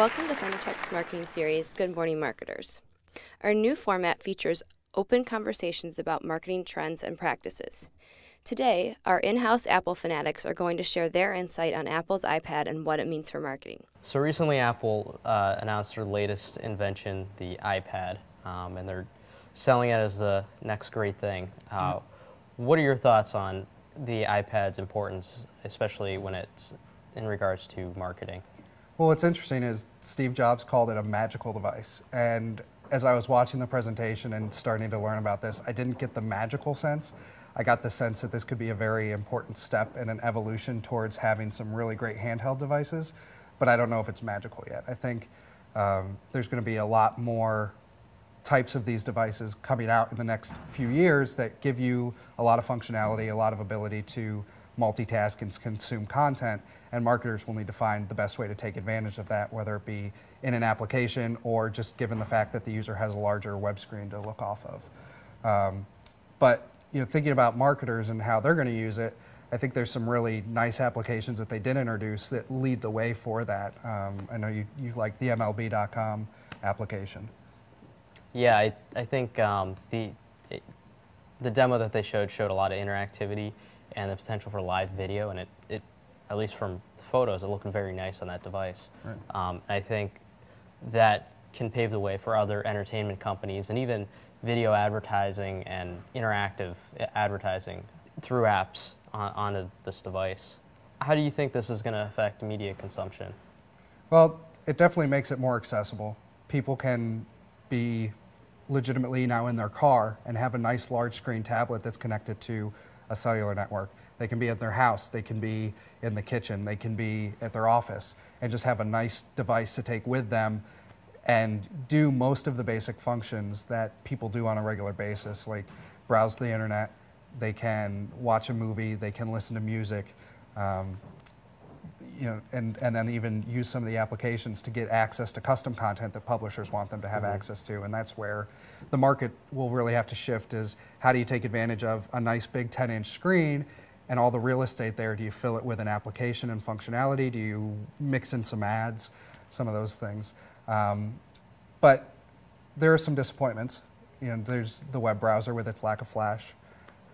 Welcome to ThunderTech's marketing series, Good Morning Marketers. Our new format features open conversations about marketing trends and practices. Today, our in-house Apple fanatics are going to share their insight on Apple's iPad and what it means for marketing. So recently Apple announced their latest invention, the iPad, and they're selling it as the next great thing. What are your thoughts on the iPad's importance, especially when it's in regards to marketing? Well, what's interesting is Steve Jobs called it a magical device. And as I was watching the presentation and starting to learn about this, I didn't get the magical sense. I got the sense that this could be a very important step in an evolution towards having some really great handheld devices, but I don't know if it's magical yet. I think there's going to be a lot more types of these devices coming out in the next few years that give you a lot of functionality, a lot of ability to multitask and consume content, and marketers will need to find the best way to take advantage of that, whether it be in an application or just given the fact that the user has a larger web screen to look off of. But thinking about marketers and how they're going to use it, I think there's some really nice applications that they did introduce that lead the way for that. I know you like the MLB.com application. Yeah, I think the demo that they showed a lot of interactivity and the potential for live video, and it at least from the photos, it looked very nice on that device. Right. I think that can pave the way for other entertainment companies and even video advertising and interactive advertising through apps onto this device. How do you think this is going to affect media consumption? Well, it definitely makes it more accessible. People can be legitimately now in their car and have a nice large screen tablet that's connected to a cellular network. They can be at their house, they can be in the kitchen, they can be at their office, and just have a nice device to take with them and do most of the basic functions that people do on a regular basis, like browse the internet, they can watch a movie, they can listen to music, and then even use some of the applications to get access to custom content that publishers want them to have access to. And that's where the market will really have to shift, is how do you take advantage of a nice big 10-inch screen and all the real estate there? Do you fill it with an application and functionality? Do you mix in some ads? Some of those things. But there are some disappointments. There's the web browser with its lack of flash.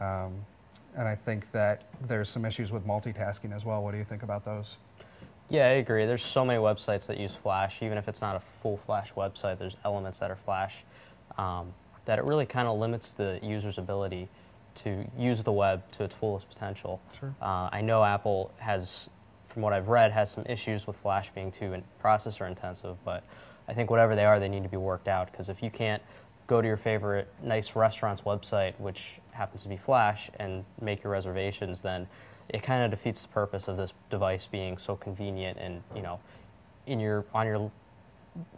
And I think that there's some issues with multitasking as well. What do you think about those? Yeah, I agree. There's so many websites that use Flash. Even if it's not a full Flash website, there's elements that are Flash, that it really kind of limits the user's ability to use the web to its fullest potential. Sure. I know Apple has, from what I've read, has some issues with Flash being too processor intensive, but I think whatever they are, they need to be worked out, because if you can't go to your favorite nice restaurant's website, which happens to be Flash, and make your reservations, then it kind of defeats the purpose of this device being so convenient and, on your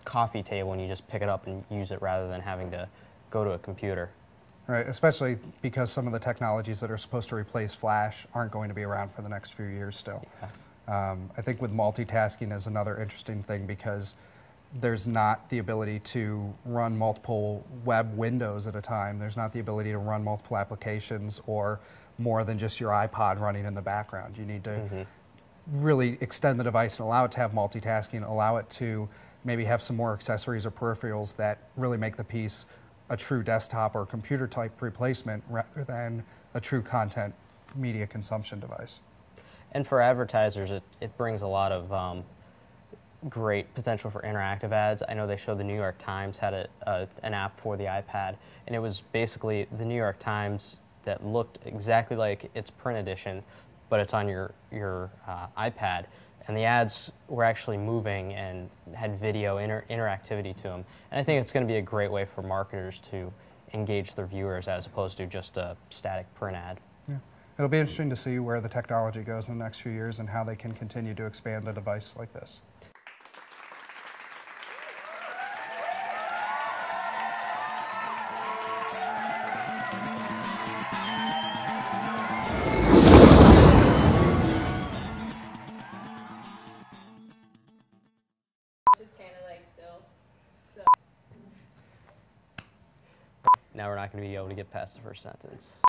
coffee table, and you just pick it up and use it rather than having to go to a computer. Right, especially because some of the technologies that are supposed to replace Flash aren't going to be around for the next few years still. Yeah. I think with multitasking is another interesting thing, because there's not the ability to run multiple web windows at a time. There's not the ability to run multiple applications or more than just your iPod running in the background. You need to really extend the device and allow it to have multitasking, allow it to maybe have some more accessories or peripherals that really make the piece a true desktop or computer type replacement rather than a true content media consumption device. And for advertisers, it brings a lot of great potential for interactive ads. I know they showed the New York Times had an app for the iPad, and it was basically the New York Times that looked exactly like its print edition, but it's on your iPad, and the ads were actually moving and had video interactivity to them. And I think it's going to be a great way for marketers to engage their viewers as opposed to just a static print ad. Yeah. It'll be interesting to see where the technology goes in the next few years and how they can continue to expand a device like this. Now we're not going to be able to get past the first sentence.